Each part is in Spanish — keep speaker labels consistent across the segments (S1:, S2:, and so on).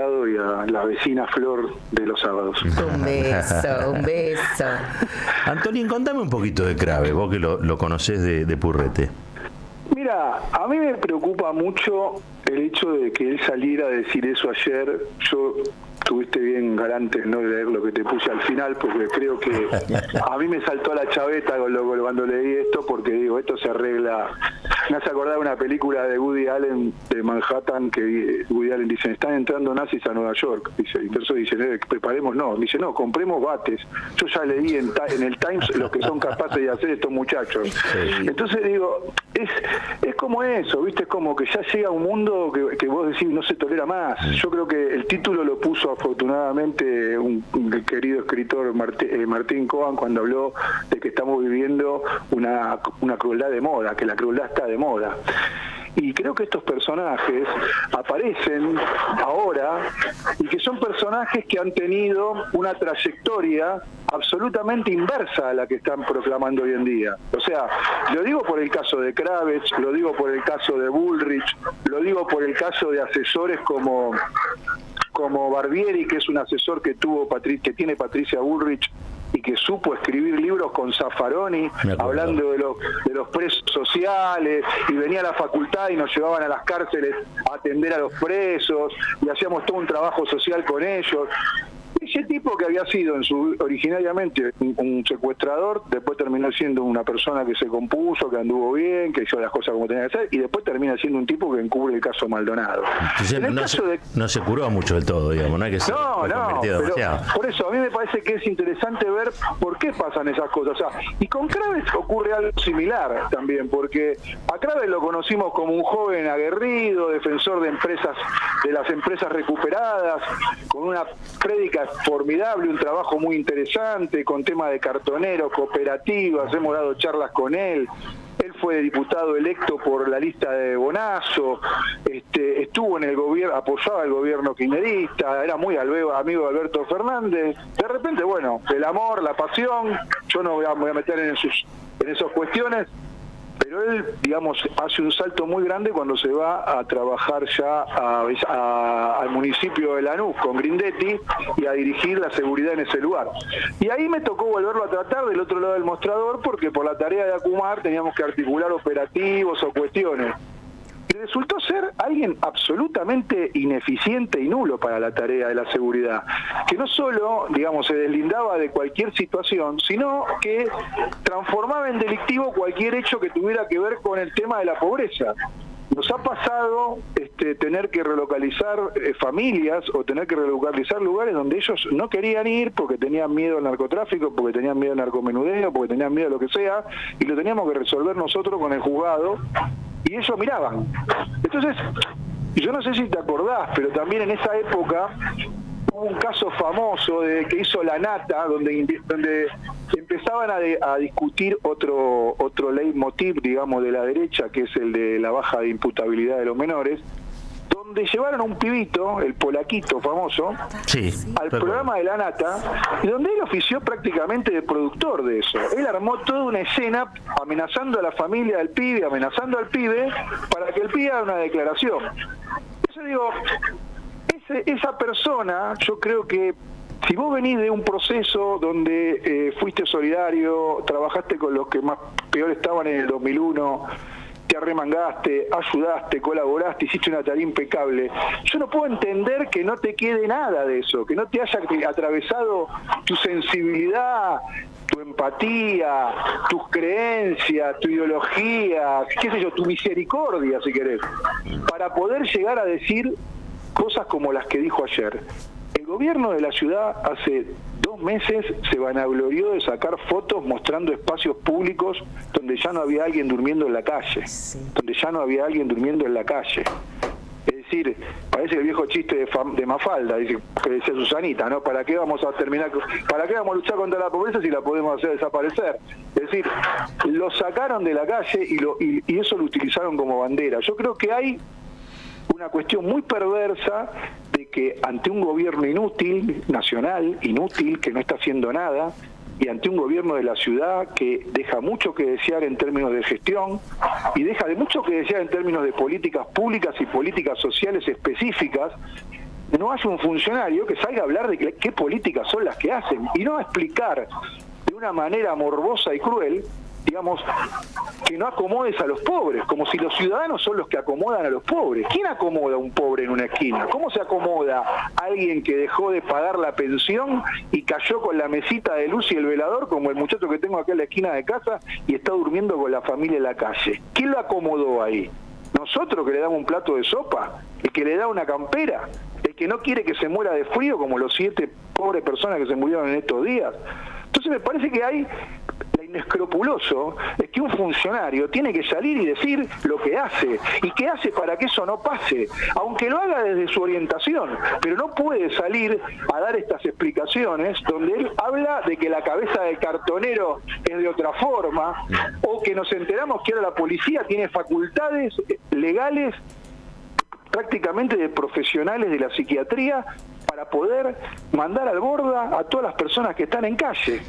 S1: y a la vecina Flor de los sábados.
S2: Un beso, un beso.
S3: Antonín, contame un poquito de Crave, vos que lo conocés de Purrete.
S1: Mira, a mí me preocupa mucho el hecho de que él saliera a decir eso ayer. Yo estuviste bien galante en no leer lo que te puse al final, porque creo que a mí me saltó la chaveta cuando leí esto, porque digo, esto se arregla. Me hace acordar una película de Woody Allen de Manhattan, que Woody Allen dice, están entrando nazis a Nueva York, dice, y entonces dice, preparemos, no, dice, no, compremos bates. Yo ya leí en el Times lo que son capaces de hacer estos muchachos. Sí. Entonces digo, es como eso, ¿viste? Es como que ya llega un mundo que vos decís no se tolera más. Yo creo que el título lo puso afortunadamente un querido escritor Martín Cohen cuando habló de que estamos viviendo una crueldad de moda, que la crueldad está de moda. Y creo que estos personajes aparecen ahora y que son personajes que han tenido una trayectoria absolutamente inversa a la que están proclamando hoy en día. O sea, lo digo por el caso de Kravitz, lo digo por el caso de Bullrich, lo digo por el caso de asesores como Barbieri, que es un asesor que tiene Patricia Bullrich y que supo escribir libros con Zaffaroni hablando de los presos sociales, y venía a la facultad y nos llevaban a las cárceles a atender a los presos y hacíamos todo un trabajo social con ellos. Ese tipo que había sido originariamente un secuestrador, después terminó siendo una persona que se compuso, que anduvo bien, que hizo las cosas como tenía que hacer, y después termina siendo un tipo que encubre el caso Maldonado.
S3: Entonces, no se curó mucho del todo, digamos, no hay que ser
S1: pero por eso a mí me parece que es interesante ver por qué pasan esas cosas. O sea, y con Kravitz ocurre algo similar también, porque a Kravitz lo conocimos como un joven aguerrido, defensor de las empresas recuperadas, con una prédica formidable, un trabajo muy interesante con temas de cartoneros, cooperativas, hemos dado charlas con él. Él fue diputado electo por la lista de Bonazo, estuvo en el gobierno, apoyaba al gobierno kirchnerista, era muy amigo de Alberto Fernández. De repente, bueno, el amor, la pasión, yo no me voy a meter en esas cuestiones, pero él, digamos, hace un salto muy grande cuando se va a trabajar ya al municipio de Lanús con Grindetti y a dirigir la seguridad en ese lugar. Y ahí me tocó volverlo a tratar del otro lado del mostrador, porque por la tarea de Acumar teníamos que articular operativos o cuestiones. Y resultó ser alguien absolutamente ineficiente y nulo para la tarea de la seguridad, que no solo, digamos, se deslindaba de cualquier situación, sino que transformaba en delictivo cualquier hecho que tuviera que ver con el tema de la pobreza. Nos ha pasado tener que relocalizar familias o tener que relocalizar lugares donde ellos no querían ir porque tenían miedo al narcotráfico, porque tenían miedo al narcomenudeo, porque tenían miedo a lo que sea, y lo teníamos que resolver nosotros con el juzgado, y ellos miraban. Entonces, yo no sé si te acordás, pero también en esa época hubo un caso famoso que hizo La Nata, donde empezaban a discutir otro leitmotiv, digamos, de la derecha, que es el de la baja de imputabilidad de los menores, donde llevaron a un pibito, el polaquito famoso, al programa de La Nata, y donde él ofició prácticamente de productor de eso. Él armó toda una escena amenazando a la familia del pibe, amenazando al pibe, para que el pibe haga una declaración. Yo digo, esa persona, yo creo que si vos venís de un proceso donde fuiste solidario, trabajaste con los que más peor estaban en el 2001, te arremangaste, ayudaste, colaboraste, hiciste una tarea impecable, yo no puedo entender que no te quede nada de eso, que no te haya atravesado tu sensibilidad, tu empatía, tus creencias, tu ideología, qué sé yo, tu misericordia, si querés, para poder llegar a decir cosas como las que dijo ayer. El gobierno de la ciudad hace 2 meses se vanaglorió de sacar fotos mostrando espacios públicos donde ya no había alguien durmiendo en la calle, Es decir, parece el viejo chiste de Mafalda, dice, que decía Susanita, ¿no? ¿Para qué vamos a luchar contra la pobreza si la podemos hacer desaparecer? Es decir, lo sacaron de la calle y eso lo utilizaron como bandera. Yo creo que hay una cuestión muy perversa de que ante un gobierno inútil, nacional, inútil, que no está haciendo nada, y ante un gobierno de la ciudad que deja mucho que desear en términos de gestión y deja de mucho que desear en términos de políticas públicas y políticas sociales específicas, no haya un funcionario que salga a hablar de qué políticas son las que hacen y no a explicar de una manera morbosa y cruel, digamos, que no acomodes a los pobres, como si los ciudadanos son los que acomodan a los pobres. ¿Quién acomoda a un pobre en una esquina? ¿Cómo se acomoda a alguien que dejó de pagar la pensión y cayó con la mesita de luz y el velador, como el muchacho que tengo acá en la esquina de casa y está durmiendo con la familia en la calle? ¿Quién lo acomodó ahí? ¿Nosotros, que le damos un plato de sopa? ¿El que le da una campera? ¿El que no quiere que se muera de frío como los 7 pobres personas que se murieron en estos días? Entonces me parece que hay... Lo inescrupuloso es que un funcionario tiene que salir y decir lo que hace y qué hace para que eso no pase, aunque lo haga desde su orientación, pero no puede salir a dar estas explicaciones donde él habla de que la cabeza del cartonero es de otra forma, o que nos enteramos que ahora la policía tiene facultades legales prácticamente de profesionales de la psiquiatría para poder mandar al borda a todas las personas que están en calle.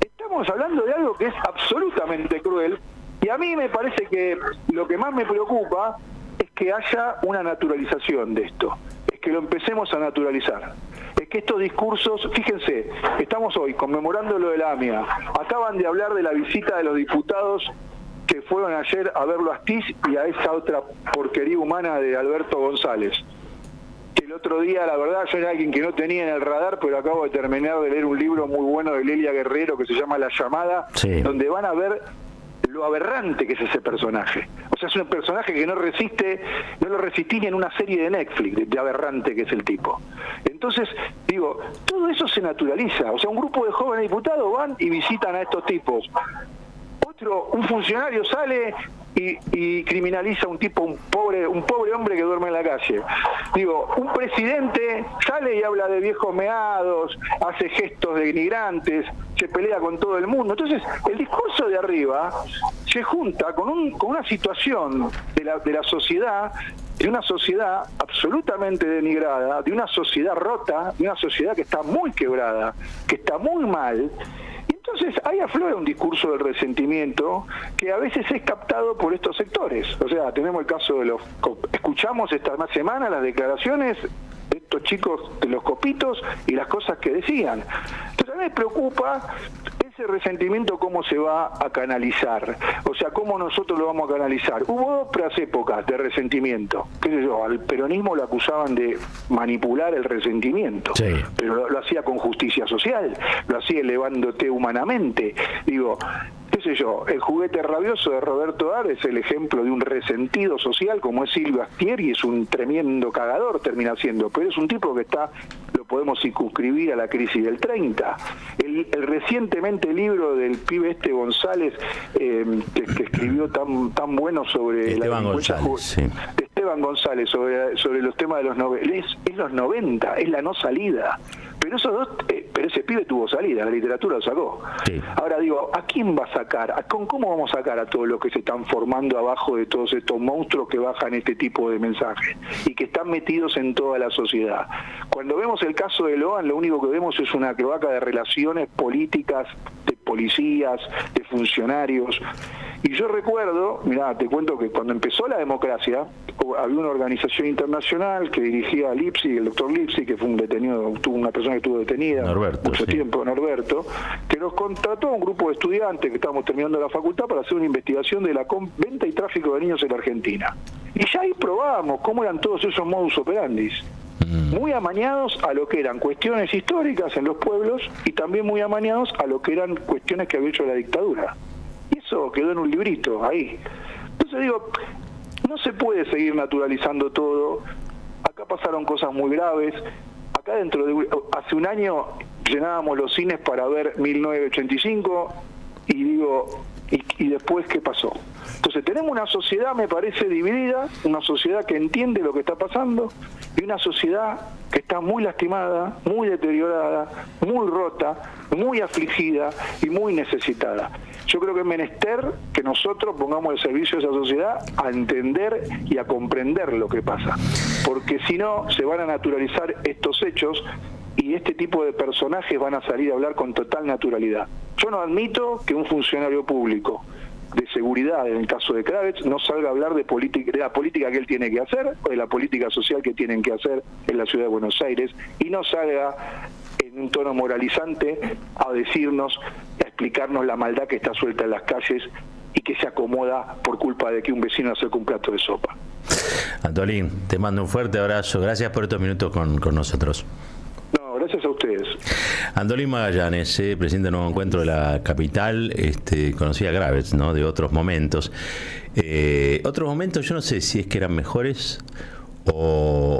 S1: Estamos hablando de algo que es absolutamente cruel, y a mí me parece que lo que más me preocupa es que haya una naturalización de esto, es que lo empecemos a naturalizar, es que estos discursos, fíjense, estamos hoy conmemorando lo de la AMIA, acaban de hablar de la visita de los diputados que fueron ayer a verlo a Astiz y a esa otra porquería humana de Alberto González. El otro día, la verdad, yo era alguien que no tenía en el radar, pero acabo de terminar de leer un libro muy bueno de Lelia Guerrero que se llama La Llamada, sí, donde van a ver lo aberrante que es ese personaje. O sea, es un personaje que no lo resistí ni en una serie de Netflix, de aberrante que es el tipo. Entonces, digo, todo eso se naturaliza. O sea, un grupo de jóvenes diputados van y visitan a estos tipos. Un funcionario sale y criminaliza a un pobre hombre que duerme en la calle. Digo, un presidente sale y habla de viejos meados, hace gestos denigrantes, se pelea con todo el mundo. Entonces, el discurso de arriba se junta con una situación de la sociedad, de una sociedad absolutamente denigrada, de una sociedad rota, de una sociedad que está muy quebrada, que está muy mal. Entonces ahí aflora un discurso del resentimiento que a veces es captado por estos sectores. O sea, tenemos el caso de escuchamos esta semana las declaraciones de estos chicos de los copitos y las cosas que decían. Entonces a mí me preocupa ese resentimiento, cómo se va a canalizar, o sea, cómo nosotros lo vamos a canalizar. Hubo otras épocas de resentimiento, qué sé yo, al peronismo lo acusaban de manipular el resentimiento, sí, pero lo hacía con justicia social, lo hacía elevándote humanamente. Digo, qué sé yo, el juguete rabioso de Roberto Dar es el ejemplo de un resentido social como es Silvio Astier, y es un tremendo cagador, termina siendo, pero es un tipo que lo podemos circunscribir a la crisis del 30. El recientemente libro del pibe González, que escribió tan bueno sobre
S3: Esteban González, sí,
S1: Esteban González, sobre los temas de los 90, es los 90, es la no salida. Pero pero ese pibe tuvo salida, la literatura lo sacó. Sí. Ahora digo, ¿a quién va a sacar? ¿Cómo vamos a sacar a todos los que se están formando abajo de todos estos monstruos que bajan este tipo de mensajes y que están metidos en toda la sociedad? Cuando vemos el caso de Loan, lo único que vemos es una cloaca de relaciones políticas, de policías, de funcionarios. Y yo recuerdo, mirá, te cuento que cuando empezó la democracia, había una organización internacional que dirigía Lipsy, el doctor Lipsy, que fue un detenido, una persona que estuvo detenida mucho tiempo, Norberto, que nos contrató a un grupo de estudiantes que estábamos terminando la facultad para hacer una investigación de la venta y tráfico de niños en la Argentina. Y ya ahí probábamos cómo eran todos esos modus operandis. Muy amañados a lo que eran cuestiones históricas en los pueblos y también muy amañados a lo que eran cuestiones que había hecho la dictadura. Y eso quedó en un librito, ahí. Entonces digo, no se puede seguir naturalizando todo. Acá pasaron cosas muy graves. Acá hace un año llenábamos los cines para ver 1985 y digo, ¿y después qué pasó? Entonces tenemos una sociedad, me parece, dividida, una sociedad que entiende lo que está pasando y una sociedad que está muy lastimada, muy deteriorada, muy rota, muy afligida y muy necesitada. Yo creo que es menester que nosotros pongamos el servicio de esa sociedad a entender y a comprender lo que pasa, porque si no se van a naturalizar estos hechos y este tipo de personajes van a salir a hablar con total naturalidad. Yo no admito que un funcionario público de seguridad en el caso de Kravets, no salga a hablar de la política que él tiene que hacer, o de la política social que tienen que hacer en la ciudad de Buenos Aires, y no salga en un tono moralizante a decirnos, a explicarnos la maldad que está suelta en las calles y que se acomoda por culpa de que un vecino acerca un plato de sopa.
S3: Antolín, te mando un fuerte abrazo. Gracias por estos minutos con nosotros.
S1: No, gracias a ustedes.
S3: Antolín Magallanes, presidente del Nuevo Encuentro de la capital, conocía Kravets, ¿no? De otros momentos. Otros momentos, yo no sé si es que eran mejores o